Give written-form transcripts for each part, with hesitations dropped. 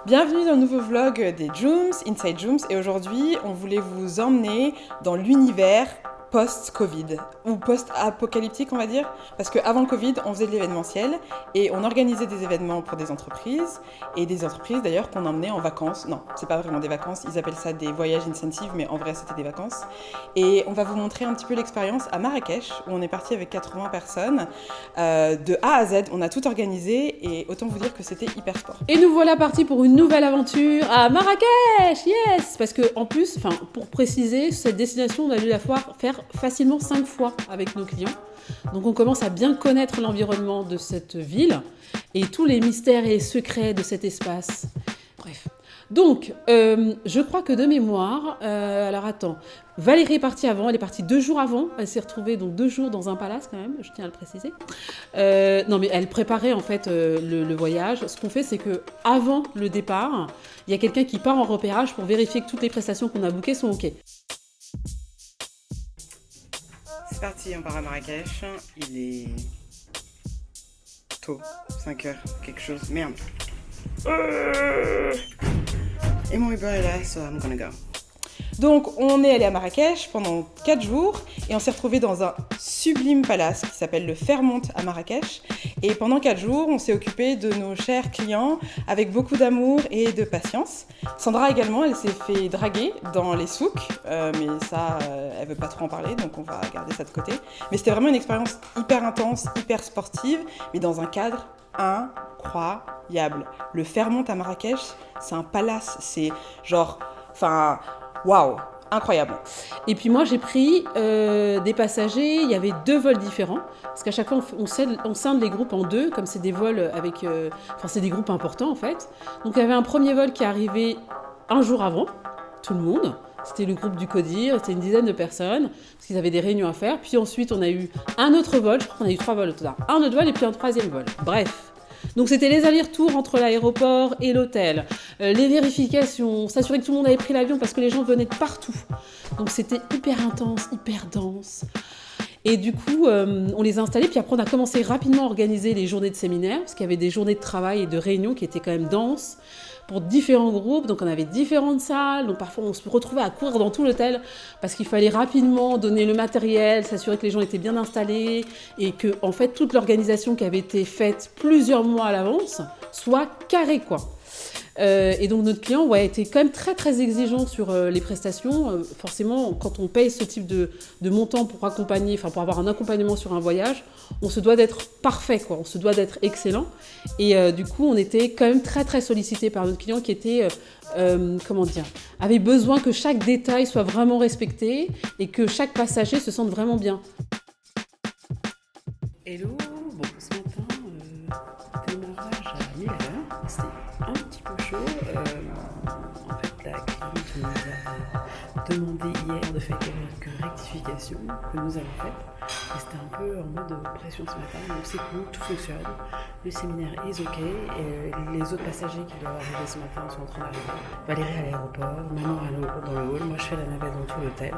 Bienvenue dans le nouveau vlog des Jooms, Inside Jooms, et aujourd'hui on voulait vous emmener dans l'univers post-Covid, ou post-apocalyptique on va dire, parce qu'avant le Covid on faisait de l'événementiel et on organisait des événements pour des entreprises, et des entreprises d'ailleurs qu'on emmenait en vacances, non c'est pas vraiment des vacances, ils appellent ça des voyages incentives mais en vrai c'était des vacances, et on va vous montrer un petit peu l'expérience à Marrakech où on est parti avec 80 personnes, de A à Z, on a tout organisé et autant vous dire que c'était hyper sport. Et nous voilà partis pour une nouvelle aventure à Marrakech, yes. Parce que en plus, pour préciser, cette destination, on a dû la faire facilement 5 fois avec nos clients. Donc on commence à bien connaître l'environnement de cette ville et tous les mystères et secrets de cet espace. Bref. Donc, je crois que de mémoire, alors attends, Valérie est partie avant, elle est partie 2 jours avant, elle s'est retrouvée donc 2 jours dans un palace quand même, je tiens à le préciser. Non mais elle préparait en fait le voyage. Ce qu'on fait, c'est que avant le départ, il y a quelqu'un qui part en repérage pour vérifier que toutes les prestations qu'on a bookées sont ok. C'est parti, on part à Marrakech, il est tôt, 5h, quelque chose, merde. Et mon Uber est là, so I'm gonna go. Donc on est allé à Marrakech pendant 4 jours et on s'est retrouvé dans un sublime palace qui s'appelle le Fairmont à Marrakech. Et pendant 4 jours, on s'est occupé de nos chers clients avec beaucoup d'amour et de patience. Sandra également, elle s'est fait draguer dans les souks, mais ça, elle veut pas trop en parler, donc on va garder ça de côté. Mais c'était vraiment une expérience hyper intense, hyper sportive, mais dans un cadre incroyable. Le Fairmont à Marrakech, c'est un palace, c'est genre, enfin... Waouh, incroyable. Et puis moi j'ai pris des passagers, il y avait 2 vols différents, parce qu'à chaque fois on scinde les groupes en 2, comme c'est des vols avec, c'est des groupes importants en fait. Donc il y avait un premier vol qui est arrivé un jour avant, tout le monde. C'était le groupe du CODIR, c'était une dizaine de personnes, parce qu'ils avaient des réunions à faire. Puis ensuite on a eu un autre vol, je crois qu'on a eu 3 vols au total. Un autre vol et puis un 3e vol. Bref. Donc c'était les allers-retours entre l'aéroport et l'hôtel, les vérifications, s'assurer que tout le monde avait pris l'avion parce que les gens venaient de partout. Donc c'était hyper intense, hyper dense. Et du coup, on les a installés, puis après on a commencé rapidement à organiser les journées de séminaire, parce qu'il y avait des journées de travail et de réunions qui étaient quand même denses, pour différents groupes, donc on avait différentes salles, donc parfois on se retrouvait à courir dans tout l'hôtel, parce qu'il fallait rapidement donner le matériel, s'assurer que les gens étaient bien installés, et que en fait toute l'organisation qui avait été faite plusieurs mois à l'avance soit carrée quoi. Et donc notre client était quand même très très exigeant sur les prestations. Forcément, quand on paye ce type de montant pour accompagner, pour avoir un accompagnement sur un voyage, on se doit d'être parfait, quoi. On se doit d'être excellent. Et du coup, on était quand même très très sollicité par notre client qui était, avait besoin que chaque détail soit vraiment respecté et que chaque passager se sente vraiment bien. Hello, bon, ce matin, démarrage à 1000h, c'était un petit peu chaud. En fait, la cliente nous a demandé hier de faire quelques rectifications que nous avons faites. Et c'était un peu en mode pression ce matin, donc c'est cool, tout fonctionne. Le séminaire est ok, et les autres passagers qui doivent arriver ce matin sont en train d'arriver. Valérie à l'aéroport, maman dans le hall, moi je fais la navette dans tout l'hôtel.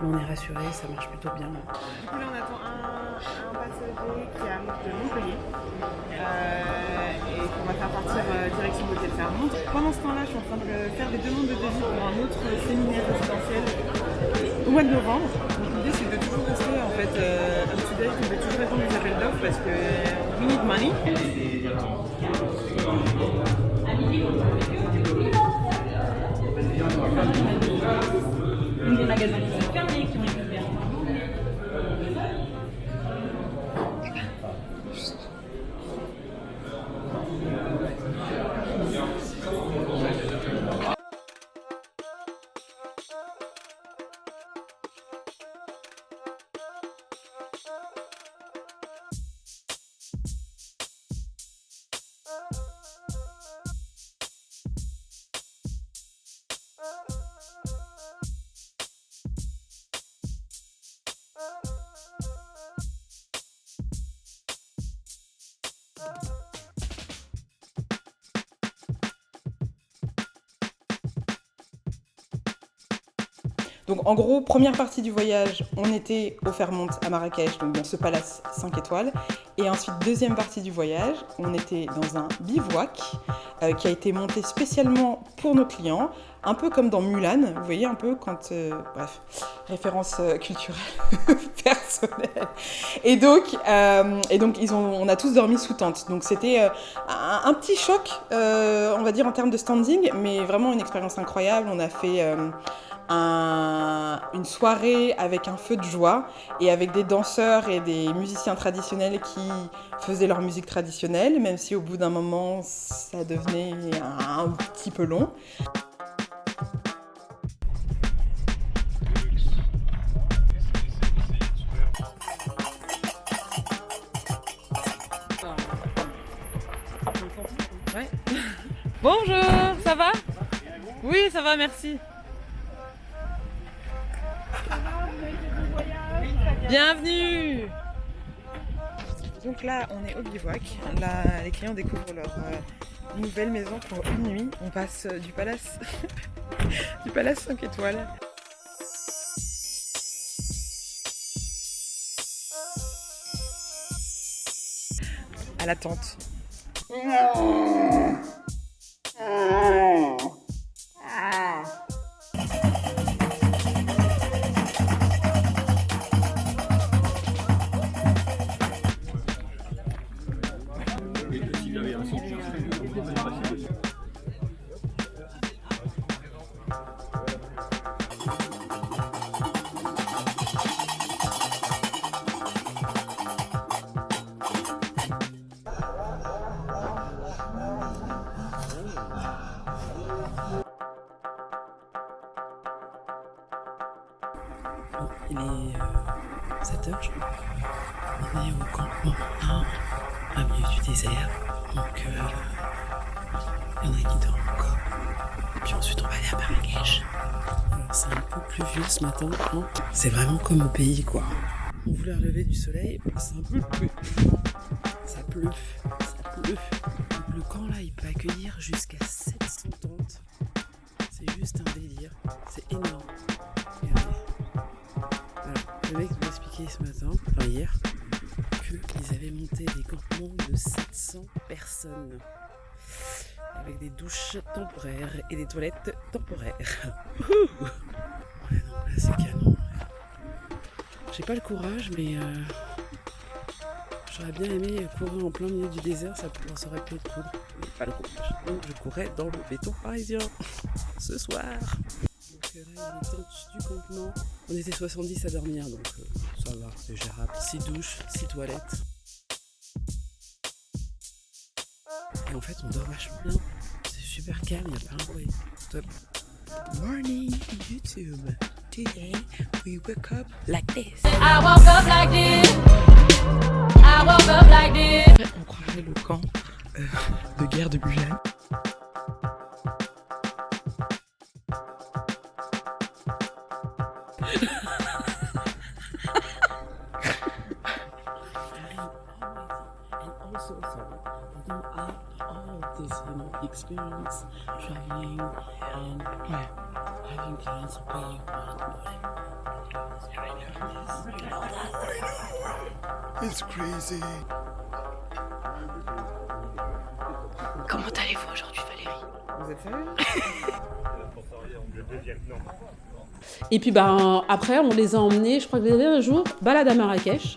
Mais on est rassurés, ça marche plutôt bien. Du coup là on attend un passager qui arrive de Montpellier et qu'on va faire partir direction de l'hôtel Fairmont. Pendant ce temps-là, je suis en train de faire des demandes de devis pour un autre séminaire résidentiel au mois de novembre. Donc l'idée c'est de toujours rester en fait up to date, de toujours répondre aux appels d'offres parce que we need money. Des magasins qui sont fermés, qui ont été ouverts. Donc en gros, première partie du voyage, on était au Fairmont à Marrakech, donc dans ce palace 5 étoiles. Et ensuite, deuxième partie du voyage, on était dans un bivouac qui a été monté spécialement pour nos clients, un peu comme dans Mulan, vous voyez un peu quand... bref, référence culturelle personnelle. Et donc on a tous dormi sous tente. Donc c'était un petit choc, on va dire en termes de standing, mais vraiment une expérience incroyable. On a fait... une soirée avec un feu de joie et avec des danseurs et des musiciens traditionnels qui faisaient leur musique traditionnelle, même si au bout d'un moment ça devenait un petit peu long. Ouais. Bonjour, ça va? Oui, ça va, merci. Bienvenue. Donc là, on est au bivouac. Là, les clients découvrent leur nouvelle maison pour une nuit. On passe du palace, du palace 5 étoiles. À la tente. Il est 7h, je crois. On est au campement 1, au milieu du désert. Donc, il y en a qui dorment encore. Puis ensuite, on va aller à Marrakech. Alors, c'est un peu pluvieux ce matin. Hein. C'est vraiment comme au pays, quoi. On voulait relever du soleil, c'est un peu plus. Ça pleut. Donc, le camp, là, il peut accueillir jusqu'à 700 tentes. C'est juste un délire. C'est énorme. Regardez. Le mec m'a expliqué ce matin, enfin hier, qu'ils avaient monté des campements de 700 personnes. Avec des douches temporaires et des toilettes temporaires. Ouais, donc là c'est canon. J'ai pas le courage, mais j'aurais bien aimé courir en plein milieu du désert, ça aurait pu être cool. Mais pas le courage. Donc je courais dans le béton parisien ce soir. Donc là, il y a les tentes du campement. On était 70 à dormir, donc ça va, c'est gérable. 6 douches, 6 toilettes. Et en fait, on dort vachement bien. C'est super calme, il n'y a pas un bruit. Top. Morning YouTube. Today, we wake up like this. I woke up like this. I woke up like this. On croirait le camp de guerre de Mulan. Experience traveling and having clients paying It's crazy. Comment allez-vous aujourd'hui, Valérie? Vous êtes sérieux? Et puis après, on les a emmenés, je crois que le dernier jour, balade à Marrakech.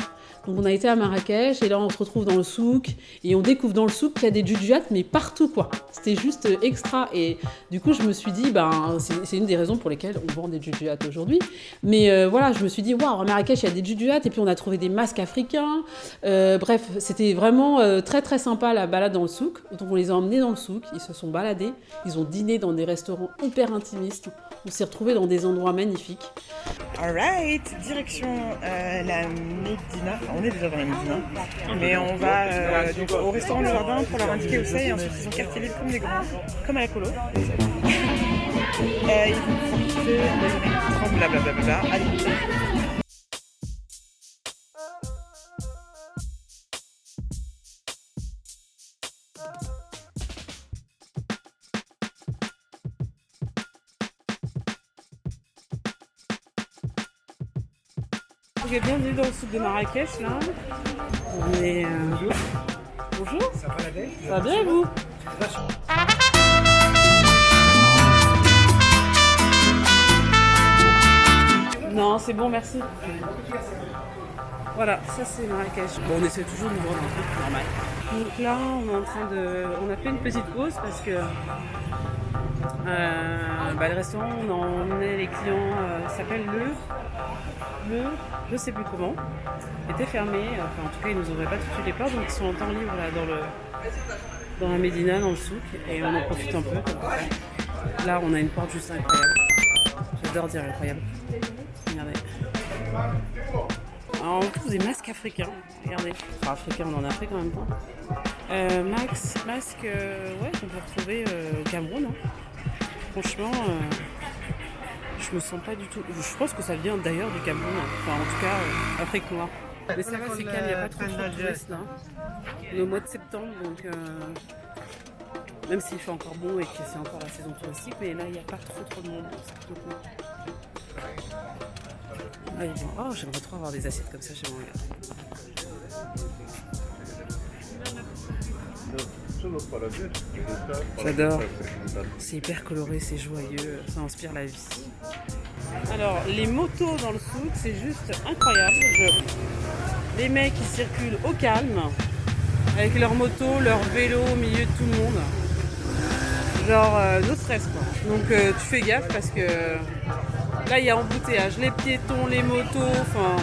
Donc on a été à Marrakech et là on se retrouve dans le souk et on découvre dans le souk qu'il y a des djudjats mais partout quoi. C'était juste extra et du coup je me suis dit c'est une des raisons pour lesquelles on vend des djudjats aujourd'hui. Mais voilà, je me suis dit waouh, à Marrakech il y a des djudjats et puis on a trouvé des masques africains. Bref, c'était vraiment très très sympa la balade dans le souk. Donc on les a emmenés dans le souk, ils se sont baladés, ils ont dîné dans des restaurants hyper intimistes. On s'est retrouvés dans des endroits magnifiques. Alright, direction la Médina. Enfin, on est déjà dans la Médina, mais on va donc au restaurant Le Jardin pour leur indiquer où c'est. Et ensuite, ils ont quartier libre comme des grands, comme à la colo. Ils vont pouvoir kiffer les années 30, blablabla. Allez. Bienvenue dans le souk de Marrakech, là. On est... Bonjour. Ça va la veille? Ça va bien et vous? Non, c'est bon, merci. Voilà, ça c'est Marrakech. Bon, on essaie toujours de nous vendre un truc normal. Donc là, on est en train de... On a fait une petite pause parce que le restaurant, on a emmené les clients, ça s'appelle je sais plus comment, était fermé. Enfin, en tout cas, ils nous ouvraient pas tout de suite les portes, donc ils sont en temps libre là dans la Médina, dans le souk, et on en profite un peu. Là, on a une porte juste incroyable. J'adore dire incroyable. Regardez. Alors, on trouve des masques africains. Regardez. Enfin, africains, on en a fait quand même pas. Masque, ouais, qu'on peut retrouver au Cameroun. Hein. Franchement, je me sens pas du tout. Je pense que ça vient d'ailleurs du Cameroun. Enfin, en tout cas, Afrique noire. Mais ça va, c'est calme, il n'y a pas trop de touristes là. On est au mois de septembre, donc même s'il fait encore bon et que c'est encore la saison touristique, mais là, il n'y a pas trop de monde. C'est plutôt cool. Ah, oh, j'aimerais trop avoir des assiettes comme ça chez moi. J'adore. C'est hyper coloré, c'est joyeux, ça inspire la vie. Alors, les motos dans le souk, c'est juste incroyable. Les mecs, ils circulent au calme, avec leurs motos, leurs vélos au milieu de tout le monde. Genre, no stress quoi. Donc, tu fais gaffe parce que là, il y a embouteillage. Les piétons, les motos, enfin...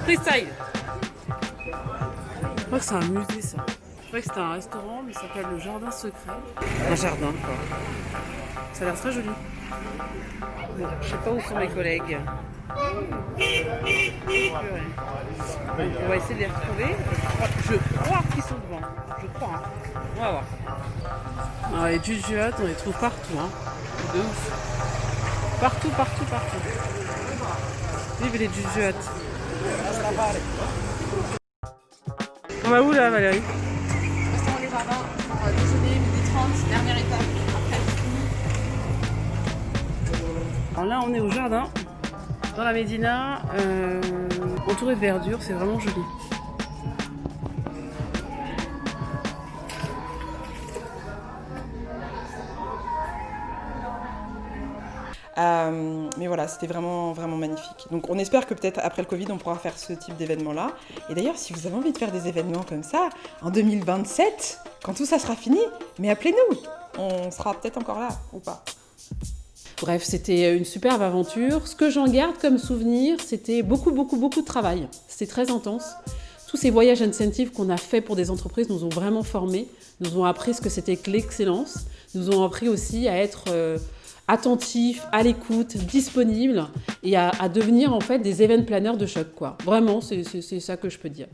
freestyle. Je crois que c'est un musée, ça. Je crois que c'était un restaurant, mais ça s'appelle le Jardin Secret. Un jardin, quoi. Ça a l'air très joli. Bon, je sais pas où sont mes collègues. On va essayer de les retrouver. Je crois qu'ils sont devant. Je crois. Hein. On va voir. Alors, les Jujuat, on les trouve partout. Hein. De ouf. Partout. Vive les Jujuat. On va où là, Valérie? Restaurant Les Jardins, on va déjeuner, midi 30, dernière étape. Alors là, on est au jardin, dans la Médina, entouré de verdure, c'est vraiment joli. Mais voilà, c'était vraiment magnifique. Donc on espère que peut-être après le Covid, on pourra faire ce type d'événement-là. Et d'ailleurs, si vous avez envie de faire des événements comme ça, en 2027, quand tout ça sera fini, mais appelez-nous, on sera peut-être encore là, ou pas. Bref, c'était une superbe aventure. Ce que j'en garde comme souvenir, c'était beaucoup de travail. C'était très intense. Tous ces voyages incentives qu'on a fait pour des entreprises nous ont vraiment formés, nous ont appris ce que c'était que l'excellence, nous ont appris aussi à être attentifs, à l'écoute, disponibles et à devenir en fait des event planners de choc, quoi. Vraiment, c'est ça que je peux dire.